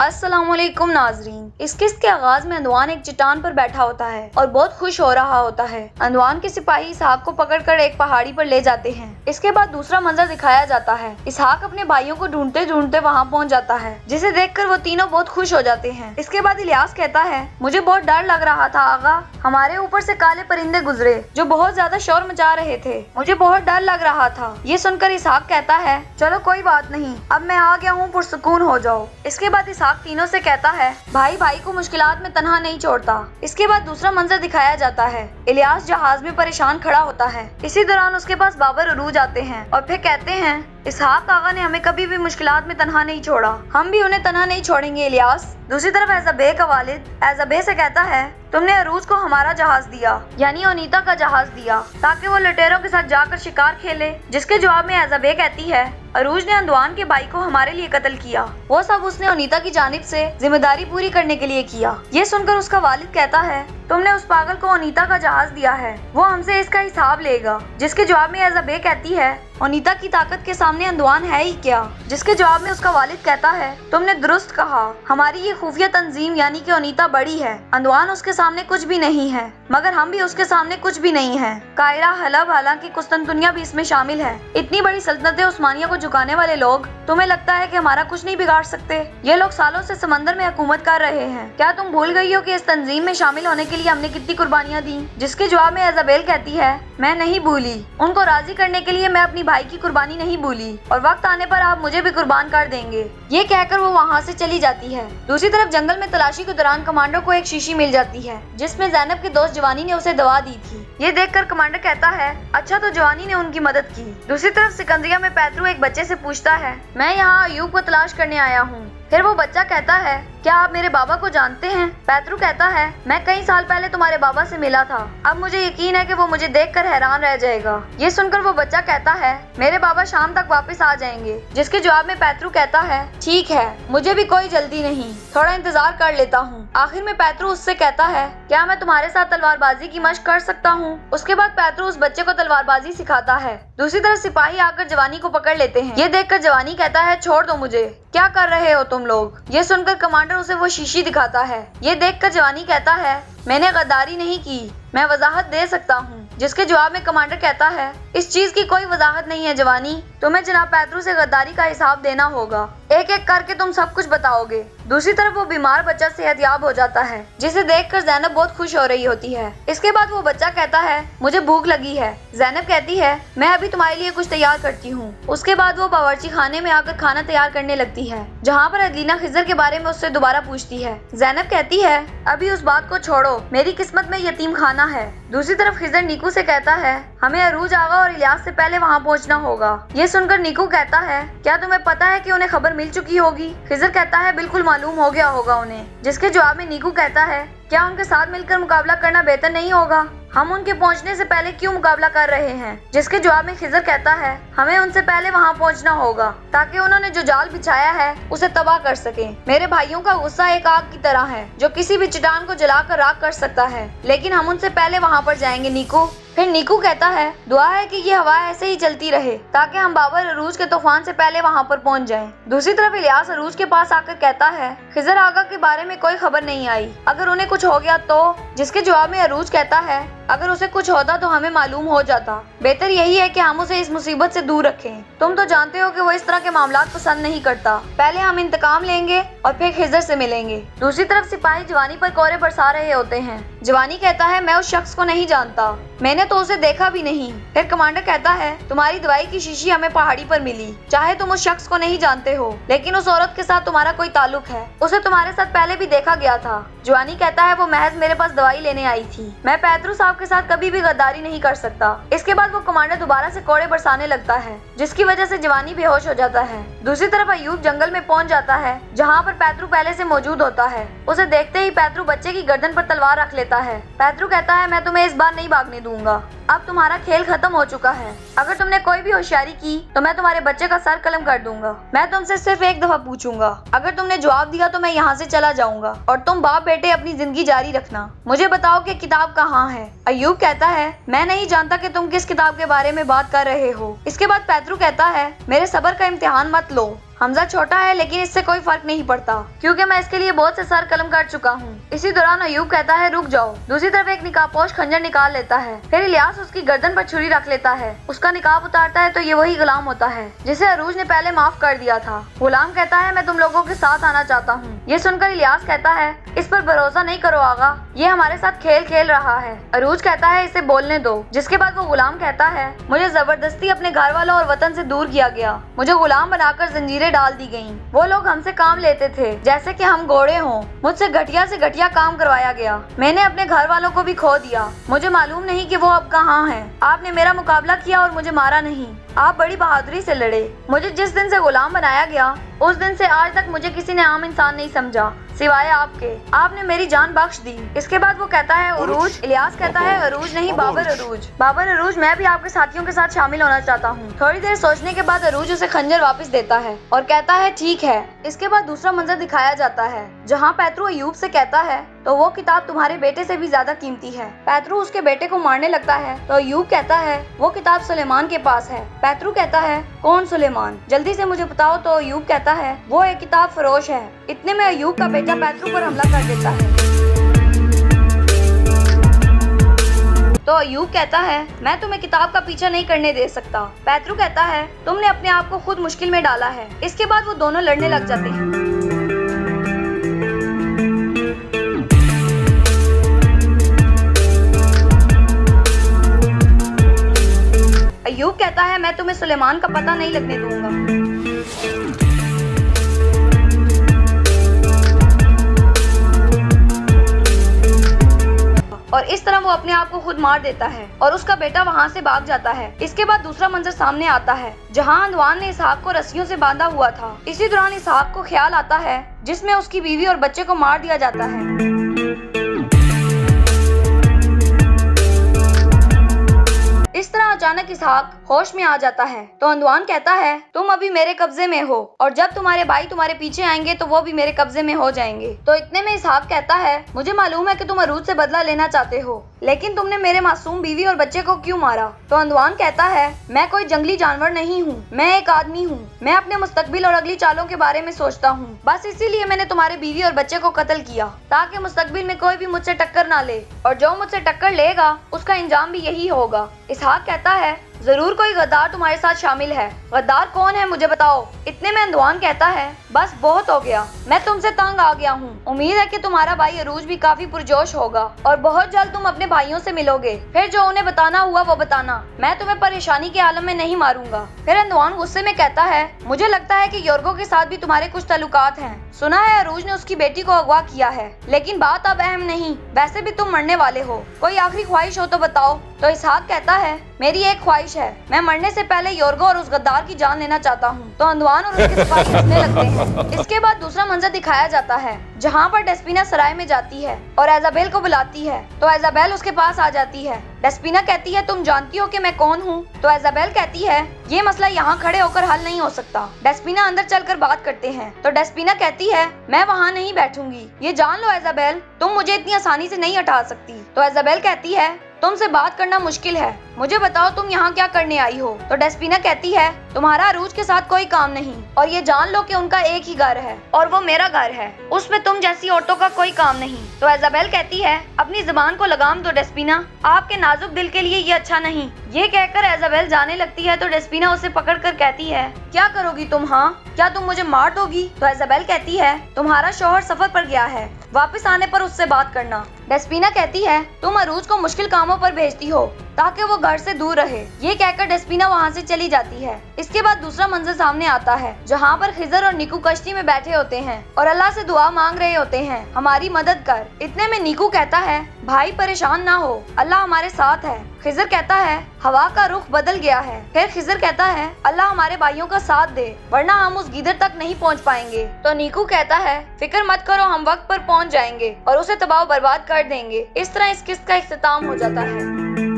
अस्सलामुअलैकुम नाजरीन। इस किस्त के आगाज में अंदवान एक चट्टान पर बैठा होता है और बहुत खुश हो रहा होता है। अंदवान के सिपाही इसहाक को पकड़कर एक पहाड़ी पर ले जाते हैं। इसके बाद दूसरा मंजर दिखाया जाता है। इसहाक अपने भाइयों को ढूंढते ढूंढते वहाँ पहुँच जाता है, जिसे देखकर वो तीनों बहुत खुश हो जाते हैं। इसके बाद इलियास कहता है, मुझे बहुत डर लग रहा था आगा, हमारे ऊपर से काले परिंदे गुजरे जो बहुत ज्यादा शोर मचा रहे थे, मुझे बहुत डर लग रहा था। ये सुनकर इसहाक कहता है, चलो कोई बात नहीं, अब मैं आ गया हूँ, पुरसुकून हो जाओ। इसके बाद इसहाक तीनों से कहता है, भाई भाई को मुश्किलात में तन्हा नहीं छोड़ता। इसके बाद दूसरा मंजर दिखाया जाता है। इलियास जहाज में परेशान खड़ा होता है। इसी दौरान उसके पास बाबर अरूज आते हैं और फिर कहते हैं, इसहाक आगा ने हमें कभी भी मुश्किलात में तन्हा नहीं छोड़ा, हम भी उन्हें तन्हा नहीं छोड़ेंगे इलियास। दूसरी तरफ एज़ाबे का वालिद एज़ाबे से कहता है, तुमने अरूज को हमारा जहाज दिया, यानी ओनीता का जहाज दिया, ताकि वो लुटेरों के साथ जाकर शिकार खेले। जिसके जवाब में एज़ाबे कहती है, अरूज ने अंदवान के भाई को हमारे लिए कत्ल किया, वो सब उसने ओनीता की जानिब से जिम्मेदारी पूरी करने के लिए किया। ये सुनकर उसका वालिद कहता है, तुमने उस पागल को ओनीता का जहाज दिया है, वो हमसे इसका हिसाब लेगा। जिसके जवाब में एज़ाबे कहती है, ओनीता की ताकत के सामने अंदवान है ही क्या। जिसके जवाब में उसका वालिद कहता है, तुमने दुरुस्त कहा, हमारी ये खुफिया तंजीम यानी कि ओनीता बड़ी है, अंदवान उसके सामने कुछ भी नहीं है, मगर हम भी उसके सामने कुछ भी नहीं है। कायरा, हलब, हालांकि कुस्तुनतुनिया भी इसमें शामिल है। इतनी बड़ी सल्तनत उस्मानिया को झुकाने वाले लोग, तुम्हें लगता है कि हमारा कुछ नहीं बिगाड़ सकते? ये लोग सालों से समंदर में हुकूमत कर रहे हैं, क्या तुम भूल गई हो कि इस तंजीम में शामिल होने के लिए हमने कितनी कुर्बानियाँ दी? जिसके जवाब में एज़ाबेल कहती है, मैं नहीं भूली, उनको राजी करने के लिए मैं अपनी भाई की कुर्बानी नहीं भूली, और वक्त आने पर आप मुझे भी कुर्बान कर देंगे। ये कहकर वो वहाँ से चली जाती है। दूसरी तरफ जंगल में तलाशी के दौरान कमांडर को एक शीशी मिल जाती है, जिसमें ज़ैनब के दोस्त जवानी ने उसे दवा दी थी। ये देखकर कमांडर कहता है, अच्छा तो जवानी ने उनकी मदद की। दूसरी तरफ सिकंदरिया में पैतरू एक बच्चे से पूछता है, मैं यहाँ अयूब को तलाश करने आया हूँ। फिर वो बच्चा कहता है, क्या आप मेरे बाबा को जानते हैं? पैतरू कहता है, मैं कई साल पहले तुम्हारे बाबा से मिला था, अब मुझे यकीन है कि वो मुझे देखकर हैरान रह जाएगा। ये सुनकर वो बच्चा कहता है, मेरे बाबा शाम तक वापस आ जाएंगे। जिसके जवाब में पैतरू कहता है, ठीक है, मुझे भी कोई जल्दी नहीं, थोड़ा इंतजार कर लेता हूँ। आखिर में पैतरू उससे कहता है, क्या मैं तुम्हारे साथ तलवारबाजी की मशक कर सकता हूँ? उसके बाद पैतरू उस बच्चे को तलवारबाजी सिखाता है। दूसरी तरफ सिपाही आकर जवानी को पकड़ लेते हैं। ये देखकर जवानी कहता है, छोड़ दो मुझे, क्या कर रहे हो तुम लोग? ये सुनकर कमांडर उसे वो शीशी दिखाता है। ये देखकर जवानी कहता है, मैंने गद्दारी नहीं की, मैं वजाहत दे सकता हूँ। जिसके जवाब में कमांडर कहता है, इस चीज की कोई वजाहत नहीं है जवानी, तुम्हें जनाब पैतरू से गद्दारी का हिसाब देना होगा, एक एक करके तुम सब कुछ बताओगे। दूसरी तरफ वो बीमार बच्चा सेहतयाब हो जाता है, जिसे देखकर ज़ैनब बहुत खुश हो रही होती है। इसके बाद वो बच्चा कहता है, मुझे भूख लगी है। ज़ैनब कहती है, मैं अभी तुम्हारे लिए कुछ तैयार करती हूँ। उसके बाद वो बावर्ची खाने में आकर खाना तैयार करने लगती है, जहाँ पर अदलीना खिजर के बारे में उससे दोबारा पूछती है। ज़ैनब कहती है, अभी उस बात को छोड़ो, मेरी किस्मत में यतीम खाना है। दूसरी तरफ खिजर नीकू से कहता है, हमें अरूज आगा और इलियास से पहले वहाँ पहुँचना होगा। ये सुनकर नीकू कहता है, क्या तुम्हें पता है कि उन्हें खबर मिल चुकी होगी? खिजर कहता है, बिल्कुल मालूम हो गया होगा उन्हें। जिसके जवाब में नीकू कहता है, क्या उनके साथ मिलकर मुकाबला करना बेहतर नहीं होगा? हम उनके पहुंचने से पहले क्यों मुकाबला कर रहे हैं? जिसके जवाब में खिजर कहता है, हमें उनसे पहले वहां पहुंचना होगा, ताकि उन्होंने जो जाल बिछाया है उसे तबाह कर सके। मेरे भाइयों का गुस्सा एक आग की तरह है, जो किसी भी चट्टान को जलाकर राख कर सकता है, लेकिन हम उनसे पहले वहां पर जाएंगे नीकू। फिर नीकू कहता है, दुआ है कि ये हवा ऐसे ही चलती रहे, ताकि हम बाबर अरूज के तूफान से पहले वहां पर पहुंच जाएं। दूसरी तरफ इलियास अरूज के पास आकर कहता है, खिजर आगा के बारे में कोई खबर नहीं आई, अगर उन्हें कुछ हो गया तो? जिसके जवाब में अरूज कहता है, अगर उसे कुछ होता तो हमें मालूम हो जाता, बेहतर यही है कि हम उसे इस मुसीबत से दूर रखें। तुम तो जानते हो कि वो इस तरह के मामलात पसंद नहीं करता, पहले हम इंतकाम लेंगे और फिर खिजर से मिलेंगे। दूसरी तरफ सिपाही जवानी पर कोरे बरसा रहे होते हैं। जवानी कहता है, मैं उस शख्स को नहीं जानता, मैंने तो उसे देखा भी नहीं। फिर कमांडर कहता है, तुम्हारी दवाई की शीशी हमें पहाड़ी पर मिली, चाहे तुम उस शख्स को नहीं जानते हो, लेकिन उस औरत के साथ तुम्हारा कोई ताल्लुक है, उसे तुम्हारे साथ पहले भी देखा गया था। जवानी कहता है, वो महज मेरे पास दवाई लेने आई थी, मैं पैतरू साहब के साथ कभी भी गद्दारी नहीं कर सकता। इसके बाद वो कमांडर दोबारा से कोड़े बरसाने लगता है, जिसकी वजह से जवानी बेहोश हो जाता है। दूसरी तरफ अयूब जंगल में पहुंच जाता है, जहाँ पर पैतरू पहले से मौजूद होता है। उसे देखते ही पैतरू बच्चे की गर्दन पर तलवार रख लेता है। पैतरू कहता है, मैं तुम्हें इस बार नहीं भागने दूंगा, अब तुम्हारा खेल खत्म हो चुका है, अगर तुमने कोई भी होशियारी की तो मैं तुम्हारे बच्चे का सर कलम कर दूंगा। मैं तुमसे सिर्फ एक दफा पूछूंगा, अगर तुमने जवाब दिया तो मैं यहाँ से चला जाऊंगा, और तुम बाप बेटे अपनी जिंदगी जारी रखना। मुझे बताओ कि किताब कहाँ है? अयूब कहता है, मैं नहीं जानता कि तुम किस किताब के बारे में बात कर रहे हो। इसके बाद पैतरू कहता है, मेरे सब्र का इम्तिहान मत लो, हमजा छोटा है लेकिन इससे कोई फर्क नहीं पड़ता क्योंकि मैं इसके लिए बहुत से सर कलम कर चुका हूँ। इसी दौरान अयूब कहता है रुक जाओ। दूसरी तरफ एक निकाबपोश खंजर निकाल लेता है। फिर इलियास उसकी गर्दन पर छुरी रख लेता है। उसका निकाब उतारता है तो ये वही गुलाम होता है जिसे अरूज ने पहले माफ कर दिया था। गुलाम कहता है मैं तुम लोगों के साथ आना चाहता हूँ। ये सुनकर इलियास कहता है इस पर भरोसा नहीं करो आगा, ये हमारे साथ खेल खेल रहा है। अरूज कहता है इसे बोलने दो। जिसके बाद वो गुलाम कहता है मुझे जबरदस्ती अपने घर वालों और वतन से दूर किया गया। मुझे गुलाम बनाकर जंजीरें डाल दी गयी। वो लोग हमसे काम लेते थे जैसे कि हम घोड़े हों। मुझसे घटिया से घटिया काम करवाया गया। मैंने अपने घर वालों को भी खो दिया। मुझे मालूम नहीं कि वो अब कहाँ हैं। आपने मेरा मुकाबला किया और मुझे मारा नहीं। आप बड़ी बहादुरी से लड़े। मुझे जिस दिन से गुलाम बनाया गया उस दिन से आज तक मुझे किसी ने आम इंसान नहीं समझा सिवाय आपके। आपने मेरी जान बख्श दी। इसके बाद वो कहता है अरूज। इलियास कहता है अरूज नहीं बाबर अरूज। बाबर अरूज मैं भी आपके साथियों के साथ शामिल होना चाहता हूँ। थोड़ी देर सोचने के बाद अरूज उसे खंजर वापस देता है और कहता है ठीक है। इसके बाद दूसरा मंजर दिखाया जाता है जहाँ पैतरू अयूब से कहता है तो वो किताब तुम्हारे बेटे से भी ज्यादा कीमती है। पैतरू उसके बेटे को मारने लगता है तो अयूब कहता है वो किताब सुलेमान के पास है। पैतरू कहता है कौन सुलेमान, जल्दी से मुझे बताओ। तो अयूब कहता है वो एक किताब फरोश है। इतने में अयूब का बेटा पैतरू पर हमला कर देता है। तो अयूब कहता है मैं तुम्हें किताब का पीछा नहीं करने दे सकता। पैतरू कहता है तुमने अपने आप को खुद मुश्किल में डाला है। इसके बाद वो दोनों लड़ने लग जाते हैं। अयूब कहता है मैं तुम्हें सुलेमान का पता नहीं लगने दूंगा। और इस तरह वो अपने आप को खुद मार देता है और उसका बेटा वहाँ से भाग जाता है। इसके बाद दूसरा मंजर सामने आता है जहाँ अंदवान ने इसहाक को रस्सियों से बांधा हुआ था। इसी दौरान इसहाक को ख्याल आता है जिसमें उसकी बीवी और बच्चे को मार दिया जाता है। इस तरह अचानक इसहाक होश में आ जाता है तो अंदवान कहता है तुम अभी मेरे कब्जे में हो और जब तुम्हारे भाई तुम्हारे पीछे आएंगे तो वो भी मेरे कब्जे में हो जाएंगे। तो इतने में इसहाक कहता है मुझे मालूम है कि तुम अरूज से बदला लेना चाहते हो लेकिन तुमने मेरे मासूम बीवी और बच्चे को क्यों मारा। तो अंदवान कहता है मैं कोई जंगली जानवर नहीं हूँ, मैं एक आदमी हूँ। मैं अपने मुस्तकबिल और अगली चालों के बारे में सोचता हूँ। बस इसीलिए मैंने तुम्हारे बीवी और बच्चे को कत्ल किया ताकि मुस्तकबिल में कोई भी मुझसे टक्कर ना ले और जो मुझसे टक्कर लेगा उसका इंजाम भी यही होगा। इसहाक कहता है जरूर कोई गद्दार तुम्हारे साथ शामिल है। गद्दार कौन है मुझे बताओ। इतने में अंदवान कहता है बस बहुत हो गया, मैं तुमसे तंग आ गया हूँ। उम्मीद है कि तुम्हारा भाई अरूज भी काफी पुरजोश होगा और बहुत जल्द तुम अपने भाइयों से मिलोगे। फिर जो उन्हें बताना हुआ वो बताना। मैं तुम्हें परेशानी के आलम में नहीं मारूंगा। फिर अंदवान गुस्से में कहता है मुझे लगता है कि योर्गो के साथ भी तुम्हारे कुछ ताल्लुकात हैं। सुना है अरूज ने उसकी बेटी को अगवा किया है लेकिन बात अब अहम नहीं। वैसे भी तुम मरने वाले हो, कोई आखिरी ख्वाहिश हो तो बताओ। तो इसहाक कहता है मेरी एक ख्वाहिश है, मैं मरने से पहले योर्गो और उस गद्दार की जान लेना चाहता हूँ। तो अंदवान और उसके सिपाही हंसने लगते हैं। इसके बाद दूसरा मंजर दिखाया जाता है जहाँ पर डेस्पिना सराय में जाती है और इजाबेल को बुलाती है। तो इजाबेल उसके पास आ जाती है। डेस्पिना कहती है तुम जानती हो कि मैं कौन हूँ। तो इजाबेल कहती है ये मसला यहाँ खड़े होकर हल नहीं हो सकता। डेस्पिना अंदर चलकर बात करते हैं। तो डेस्पिना कहती है मैं वहाँ नहीं बैठूंगी, ये जान लो इजाबेल, तुम मुझे इतनी आसानी से नहीं हटा सकती। तो इजाबेल कहती है तुमसे बात करना मुश्किल है, मुझे बताओ तुम यहाँ क्या करने आई हो। तो डेस्पिना कहती है तुम्हारा अरूज के साथ कोई काम नहीं और ये जान लो कि उनका एक ही घर है और वो मेरा घर है, उसमें तुम जैसी औरतों का कोई काम नहीं। तो इजाबेल कहती है अपनी जुबान को लगाम दो डेस्पिना, आपके नाजुक दिल के लिए ये अच्छा नहीं। ये कहकर इजाबेल जाने लगती है तो डेस्पिना उसे पकड़ कर कहती है क्या करोगी तुम, हाँ क्या तुम मुझे मार दोगी। तो इजाबेल कहती है तुम्हारा शौहर सफर पर गया है, वापस आने पर उससे बात करना। डेस्पिना कहती है तुम अरूज को मुश्किल कामों पर भेजती हो ताकि वो घर से दूर रहे। ये कहकर डेस्पिना वहाँ से चली जाती है। इसके बाद दूसरा मंजर सामने आता है जहाँ पर खिजर और निकू कश्ती में बैठे होते हैं और अल्लाह से दुआ मांग रहे होते हैं हमारी मदद कर। इतने में निकू कहता है भाई परेशान ना हो, अल्लाह हमारे साथ है। खिजर कहता है हवा का रुख बदल गया है। फिर खिजर कहता है अल्लाह हमारे भाइयों का साथ दे वरना हम उस गीदड़ तक नहीं पहुँच पाएंगे। तो निकू कहता है फिक्र मत करो, हम वक्त पर पहुँच जाएंगे और उसे तबाह बर्बाद कर देंगे। इस तरह इस किस्त का इख्तिताम हो जाता है।